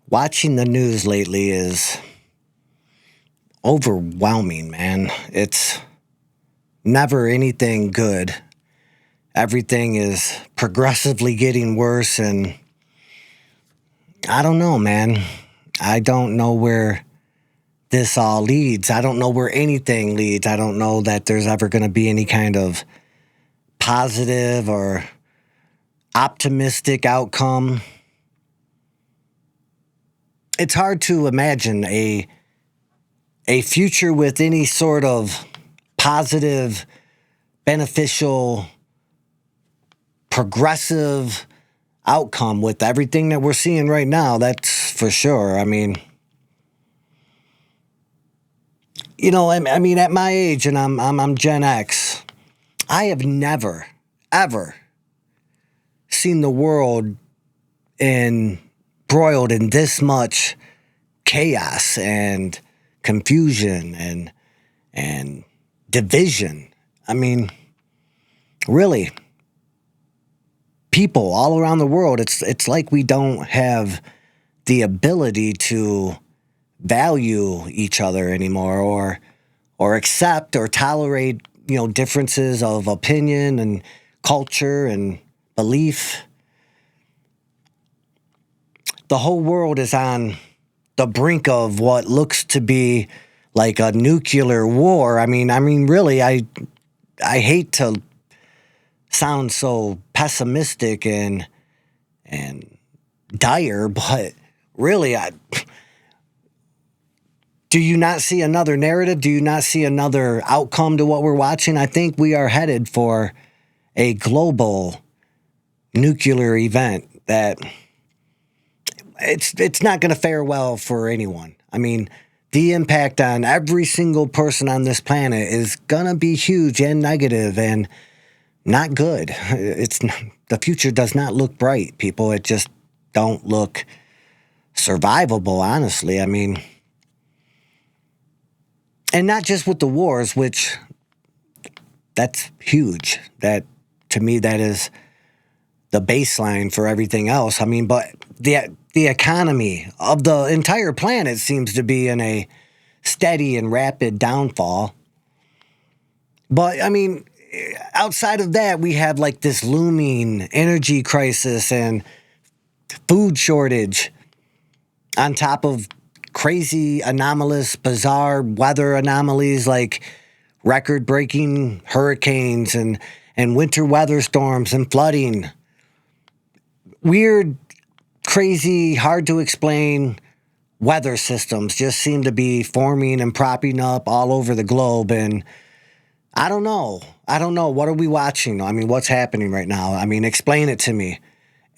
Watching the news lately is overwhelming, man. It's never anything good. Everything is progressively getting worse, and I don't know, man. I don't know where this all leads. I don't know where anything leads. I don't know that there's ever going to be any kind of positive or optimistic outcome. It's hard to imagine a future with any sort of positive, beneficial, progressive outcome with everything that we're seeing right now. That's for sure. I mean, at my age, and I'm Gen X, I have never, ever seen the world embroiled in this much chaos and confusion and division. I mean, really, people all around the world, it's like we don't have the ability to value each other anymore or accept or tolerate, differences of opinion and culture and belief. The whole world is on the brink of what looks to be like a nuclear war. I mean, really, I hate to sound so pessimistic and dire, but really, do you not see another narrative? Do you not see another outcome to what we're watching? I think we are headed for a global nuclear event that it's not going to fare well for anyone. I mean, the impact on every single person on this planet is going to be huge and negative and not good. The future does not look bright, people. It just don't look survivable, honestly. I mean, and not just with the wars, which that's huge. That, to me, that is the baseline for everything else. I mean, but the economy of the entire planet seems to be in a steady and rapid downfall. But, I mean, outside of that, we have like this looming energy crisis and food shortage on top of crazy, anomalous, bizarre weather anomalies like record-breaking hurricanes and winter weather storms and flooding. Weird, crazy, hard to explain weather systems just seem to be forming and propping up all over the globe. And I don't know. What are we watching? I mean, what's happening right now? I mean, explain it to me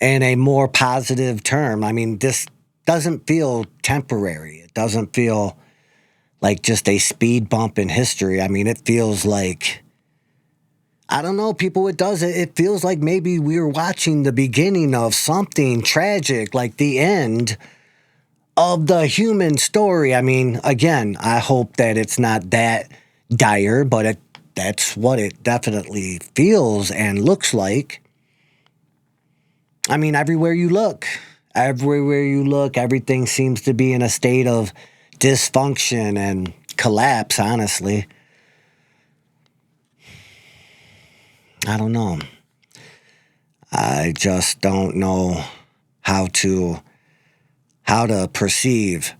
in a more positive term. I mean, this doesn't feel temporary. It doesn't feel like just a speed bump in history. I mean, it feels like, I don't know, people, it feels like maybe we're watching the beginning of something tragic, like the end of the human story. I mean, again, I hope that it's not that dire, but that's what it definitely feels and looks like. I mean, everywhere you look, everything seems to be in a state of dysfunction and collapse, honestly. I don't know. I just don't know how to perceive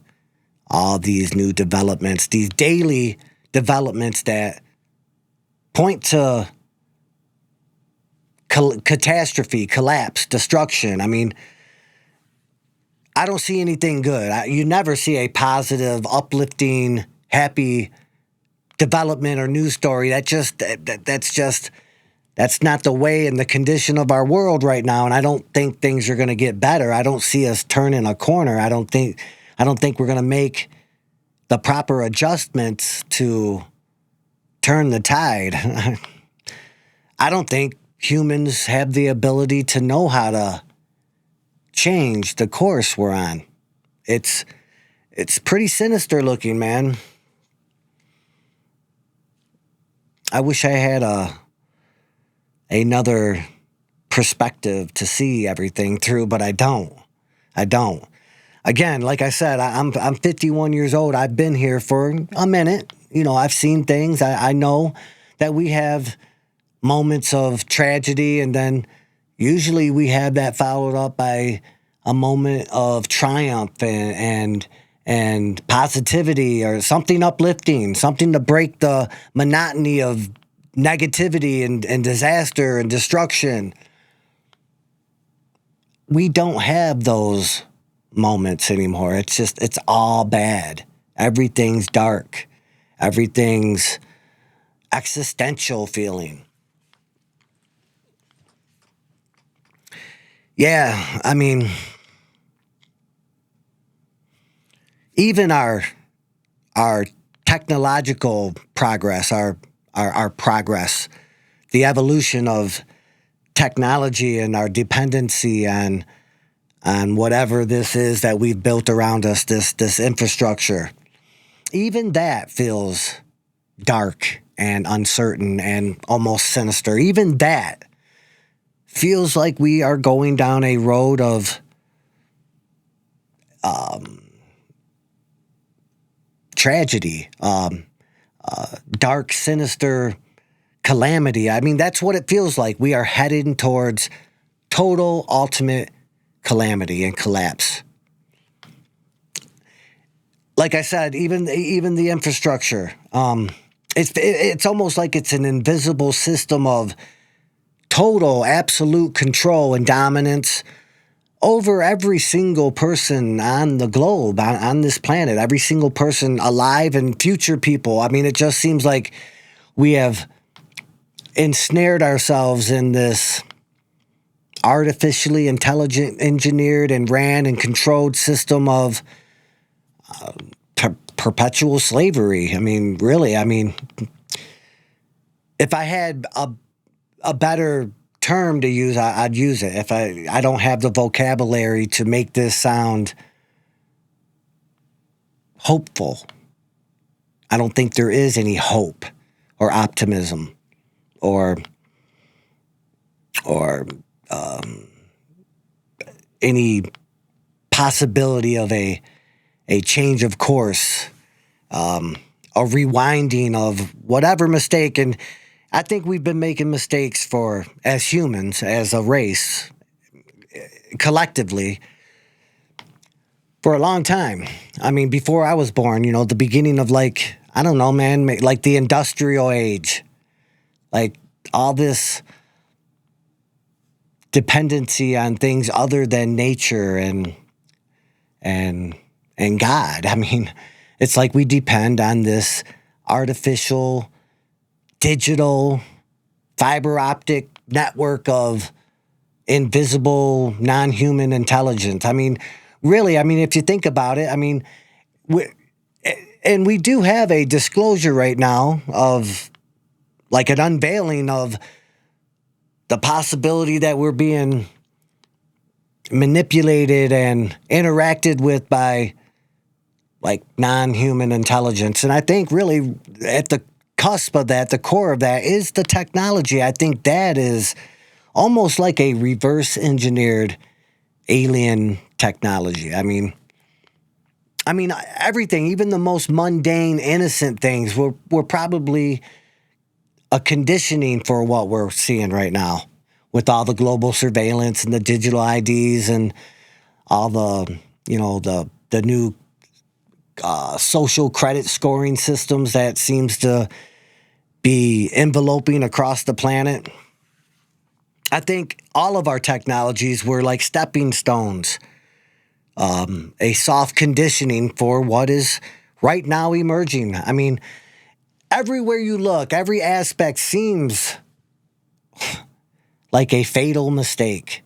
all these new developments, these daily developments that point to catastrophe, collapse, destruction. I mean, I don't see anything good. You never see a positive, uplifting, happy development or news story. That's not the way and the condition of our world right now. And I don't think things are going to get better. I don't see us turning a corner. I don't think we're going to make the proper adjustments to turn the tide. I don't think humans have the ability to know how to change the course we're on. It's pretty sinister looking, man. I wish I had another perspective to see everything through, but I don't. again, like I said, I'm 51 years old. I've been here for a minute. I've seen things. I know that we have moments of tragedy, and then usually we have that followed up by a moment of triumph and positivity, or something uplifting, something to break the monotony of negativity and disaster and destruction. We don't have those moments anymore. It's all bad. Everything's dark. Everything's existential feeling. Yeah, I mean, even our technological progress, our progress, the evolution of technology and our dependency on whatever this is that we've built around us, this infrastructure, even that feels dark and uncertain and almost sinister. Even that feels like we are going down a road of tragedy, dark, sinister calamity. I mean, that's what it feels like. We are heading towards total, ultimate calamity and collapse. Like I said, even the infrastructure, it's almost like it's an invisible system of total, absolute control and dominance over every single person on the globe, on this planet, every single person alive and future people. I mean, it just seems like we have ensnared ourselves in this artificially intelligent, engineered and ran and controlled system of perpetual slavery. I mean, really, if I had a better term to use, I'd use it. If I don't have the vocabulary to make this sound hopeful. I don't think there is any hope or optimism or any possibility of a change of course, a rewinding of whatever mistake. And I think we've been making mistakes as humans, as a race, collectively, for a long time. I mean, before I was born, the beginning of like the industrial age, like all this dependency on things other than nature and God. I mean, it's like we depend on this artificial, digital, fiber optic network of invisible, non-human intelligence. I mean, really, if you think about it, we do have a disclosure right now of like an unveiling of the possibility that we're being manipulated and interacted with by like non-human intelligence. And I think really at the cusp of that, the core of that is the technology. I think that is almost like a reverse engineered alien technology. I mean, everything, even the most mundane, innocent things were probably a conditioning for what we're seeing right now with all the global surveillance and the digital IDs and all the new social credit scoring systems that seems to be enveloping across the planet. I think all of our technologies were like stepping stones, a soft conditioning for what is right now emerging. I mean, everywhere you look, every aspect seems like a fatal mistake.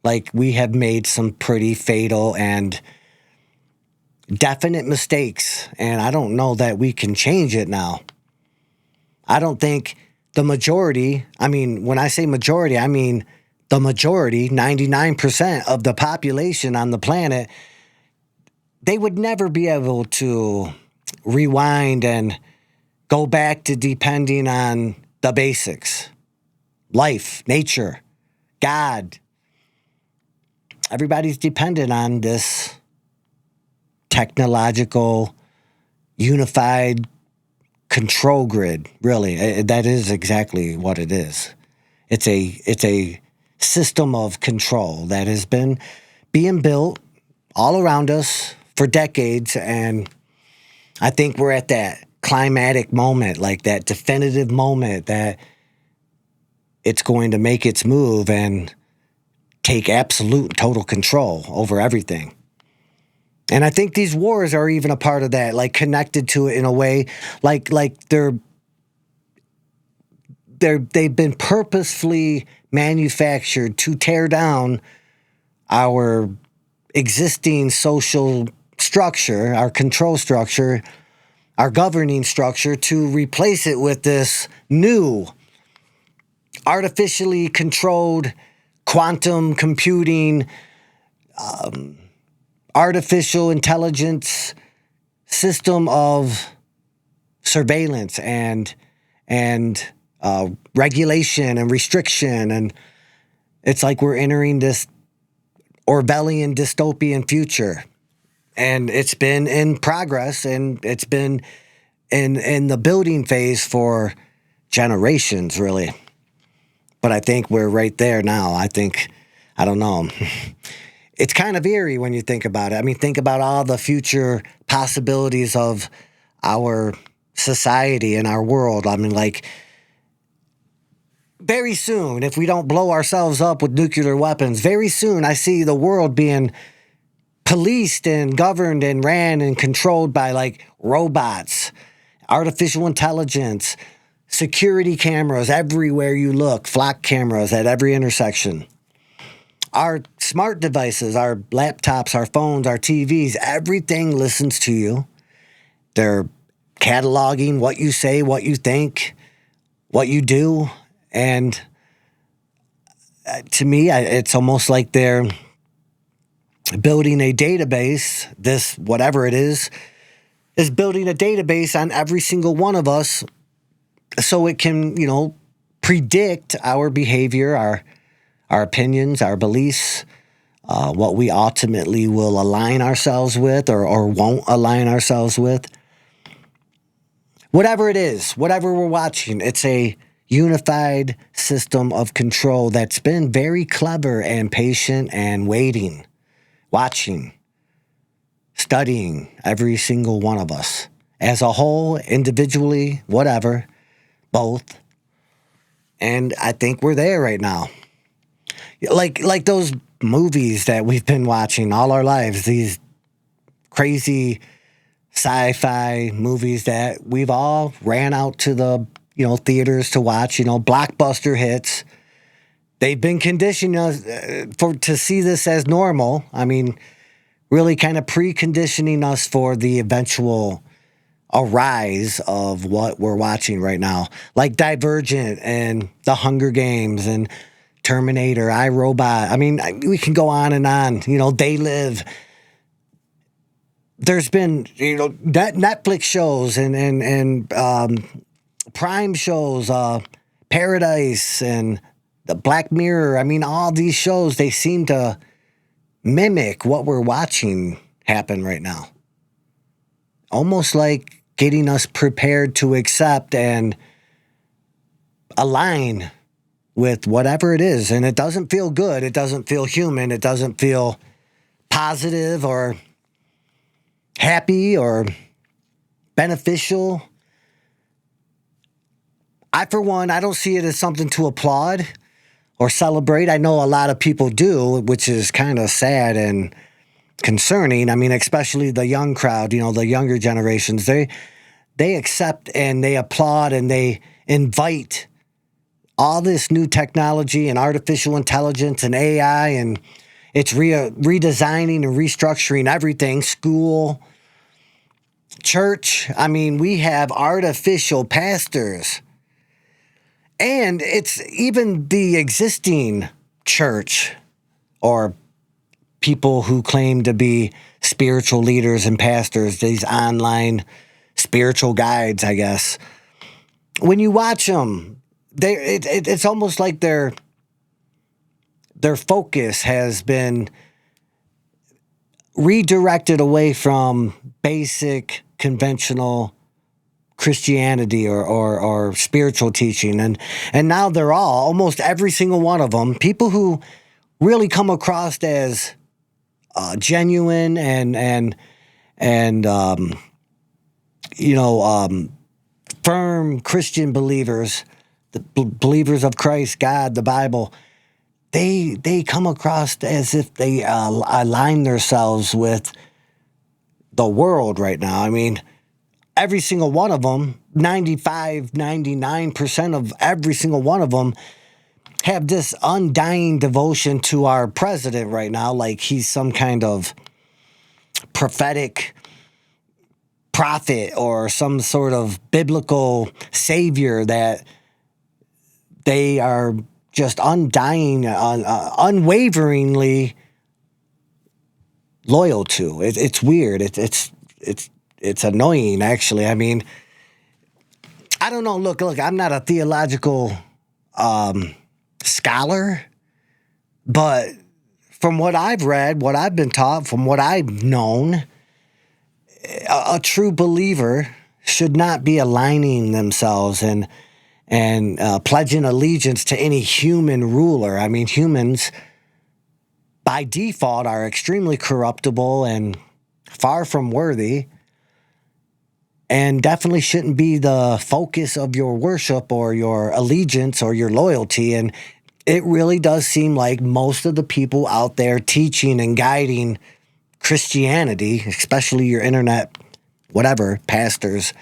Like we have made some pretty fatal and definite mistakes, and I don't know that we can change it now. I don't think the majority, when I say majority, I mean the majority, 99% of the population on the planet, they would never be able to rewind and go back to depending on the basics. Life, nature, God. Everybody's dependent on this technological, unified control grid. Really, that is exactly what it is. It's a system of control that has been being built all around us for decades, and I think we're at that climatic moment, like that definitive moment that it's going to make its move and take absolute total control over everything. And I think these wars are even a part of that, like connected to it in a way, like they've been purposefully manufactured to tear down our existing social structure, our control structure, our governing structure, to replace it with this new artificially controlled quantum computing, artificial intelligence system of surveillance and regulation and restriction. And it's like we're entering this Orwellian dystopian future. And it's been in progress, and it's been in the building phase for generations, really. But I think we're right there now. I don't know. It's kind of eerie when you think about it. I mean, think about all the future possibilities of our society and our world. I mean, like, very soon, if we don't blow ourselves up with nuclear weapons, very soon I see the world being policed and governed and ran and controlled by like robots, artificial intelligence, security cameras everywhere you look, flock cameras at every intersection. Our smart devices, our laptops, our phones, our TVs, everything listens to you. They're cataloging what you say, what you think, what you do. And to me, it's almost like they're building a database. This, whatever it is building a database on every single one of us so it can, predict our behavior, our opinions, our beliefs, what we ultimately will align ourselves with or won't align ourselves with. Whatever it is, whatever we're watching, it's a unified system of control that's been very clever and patient and waiting, watching, studying every single one of us as a whole, individually, whatever, both. And I think we're there right now. Like those movies that we've been watching all our lives, these crazy sci-fi movies that we've all ran out to the theaters to watch, blockbuster hits. They've been conditioning us to see this as normal. I mean, really kind of preconditioning us for the eventual arise of what we're watching right now. Like Divergent and The Hunger Games and Terminator, iRobot. I mean, we can go on and on. They Live. There's been, Netflix shows and Prime shows, Paradise and the Black Mirror. I mean, all these shows, they seem to mimic what we're watching happen right now. Almost like getting us prepared to accept and align with whatever it is. And it doesn't feel good. It doesn't feel human. It doesn't feel positive or happy or beneficial. For one, I don't see it as something to applaud or celebrate. I know a lot of people do, which is kind of sad and concerning. I mean, especially the young crowd, the younger generations, they accept and they applaud and they invite all this new technology and artificial intelligence and AI, and it's redesigning and restructuring everything, school, church. I mean, we have artificial pastors. And it's even the existing church or people who claim to be spiritual leaders and pastors, these online spiritual guides, I guess. When you watch them, it's almost like their focus has been redirected away from basic conventional Christianity or spiritual teaching. And now they're almost every single one of them, people who really come across as genuine and firm Christian believers, the believers of Christ, God, the Bible. They come across as if they align themselves with the world right now. I mean, every single one of them, 99% of every single one of them have this undying devotion to our president right now, like he's some kind of prophetic prophet or some sort of biblical savior that they are just undying, unwaveringly loyal to. It's weird. It's annoying, actually. I mean, I don't know. Look, I'm not a theological scholar, but from what I've read, what I've been taught, from what I've known, a true believer should not be aligning themselves and pledging allegiance to any human ruler. I mean, humans, by default, are extremely corruptible and far from worthy, and definitely shouldn't be the focus of your worship or your allegiance or your loyalty. And it really does seem like most of the people out there teaching and guiding Christianity, especially your internet, whatever, pastors,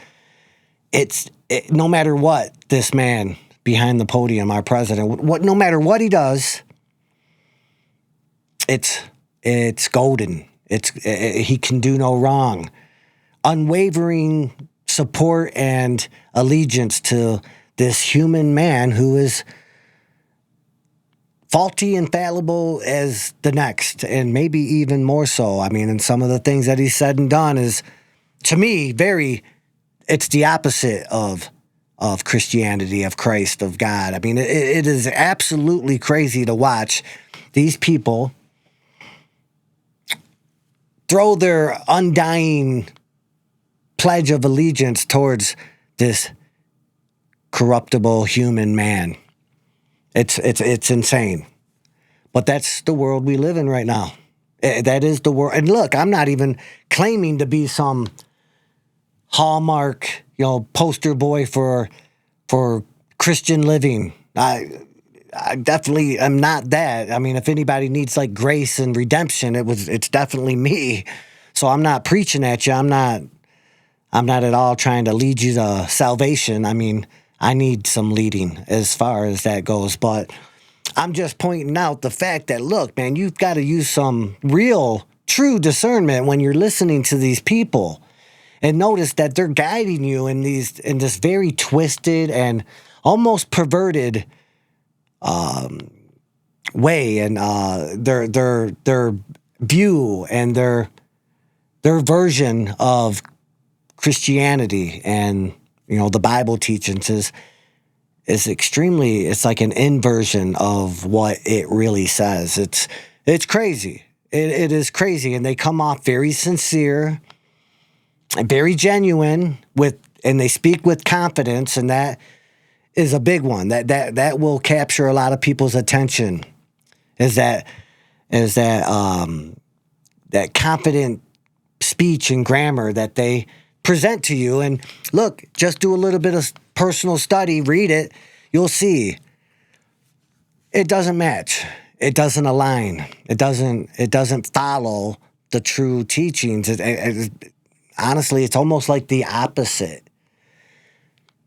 no matter what this man behind the podium, our president, no matter what he does, it's golden. He can do no wrong. Unwavering support and allegiance to this human man who is faulty and fallible as the next, and maybe even more so. I mean, and some of the things that he's said and done is, to me, it's the opposite of Christianity, of Christ, of God. I mean, it is absolutely crazy to watch these people throw their undying pledge of allegiance towards this corruptible human man. It's insane. But that's the world we live in right now. That is the world. And look, I'm not even claiming to be some hallmark, poster boy for Christian living. I definitely am not that. I mean, if anybody needs like grace and redemption, it's definitely me. So I'm not preaching at you. I'm not at all trying to lead you to salvation. I mean, I need some leading as far as that goes. But I'm just pointing out the fact that, look, man, you've got to use some real, true discernment when you're listening to these people. And notice that they're guiding you in this very twisted and almost perverted way, and their view and their version of Christianity and the Bible teachings is extremely. It's like an inversion of what it really says. It's crazy. It is crazy, and they come off very sincere and very genuine and they speak with confidence, and that is a big one. That will capture a lot of people's attention. Is that confident speech and grammar that they present to you. And look, just do a little bit of personal study, read it, you'll see it doesn't match. It doesn't align. It doesn't follow the true teachings. Honestly, it's almost like the opposite.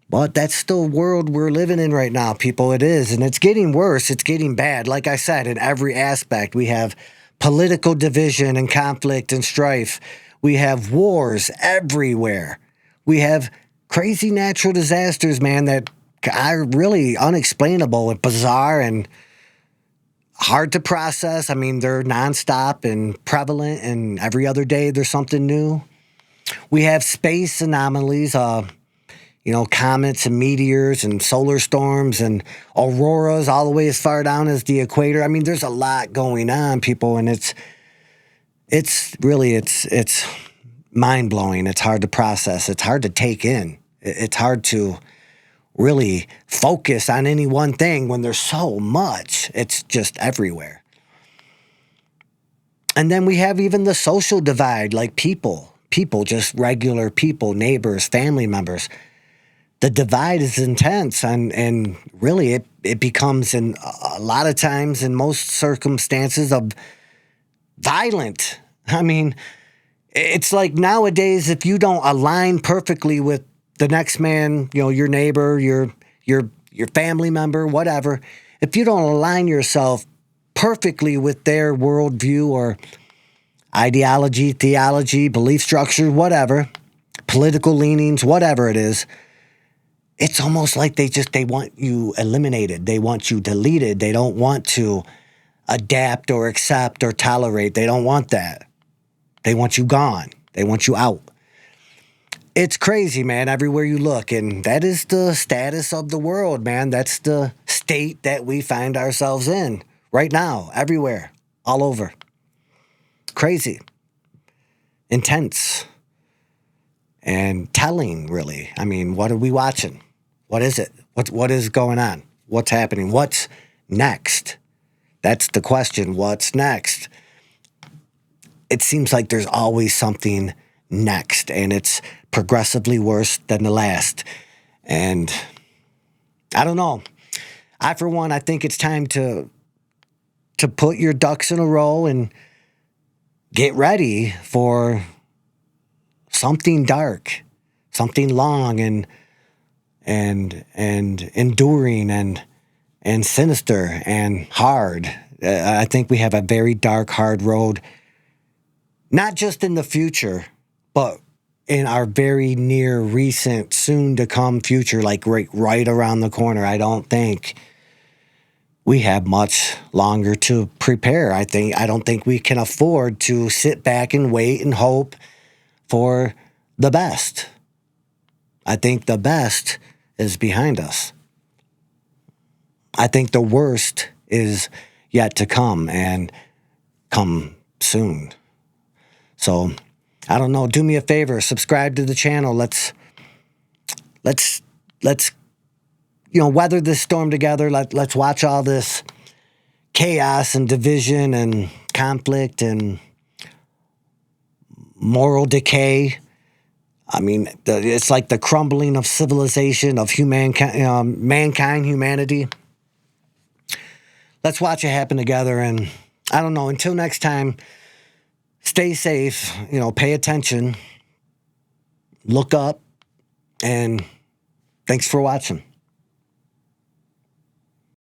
But that's the world we're living in right now, people. It is. And it's getting worse. It's getting bad. Like I said, in every aspect, we have political division and conflict and strife. We have wars everywhere. We have crazy natural disasters, man, that are really unexplainable and bizarre and hard to process. I mean, they're nonstop and prevalent, and every other day there's something new. We have space anomalies, comets and meteors and solar storms and auroras all the way as far down as the equator. I mean, there's a lot going on, people, and It's really, it's mind blowing. It's hard to process. It's hard to take in. It's hard to really focus on any one thing when there's so much. It's just everywhere. And then we have even the social divide, like people, just regular people, neighbors, family members. The divide is intense, and really it becomes, in a lot of times, in most circumstances, of violent. I mean, it's like nowadays, if you don't align perfectly with the next man, your neighbor, your family member, whatever, if you don't align yourself perfectly with their worldview or ideology, theology, belief structure, whatever, political leanings, whatever it is, it's almost like they want you eliminated. They want you deleted. They don't want to adapt or accept or tolerate. They don't want that. They want you gone. They want you out. It's crazy, man, everywhere you look. And that is the status of the world, man. That's the state that we find ourselves in right now, everywhere, all over. Crazy. Intense. And telling, really. I mean, what are we watching? What is it? What is going on? What's happening? What's next? That's the question. What's next? It seems like there's always something next, and it's progressively worse than the last. And I don't know. For one, I think it's time to put your ducks in a row and get ready for something dark, something long and enduring and sinister and hard. I think we have a very dark, hard road, not just in the future, but in our very near, recent, soon-to-come future, like right around the corner. I don't think we have much longer to prepare. I don't think we can afford to sit back and wait and hope for the best. I think the best is behind us. I think the worst is yet to come, and come soon. So, I don't know. Do me a favor. Subscribe to the channel. Let's weather this storm together. Let's watch all this chaos and division and conflict and moral decay. I mean, it's like the crumbling of civilization, of mankind, humanity. Let's watch it happen together. And I don't know, until next time, stay safe, pay attention, look up, and thanks for watching.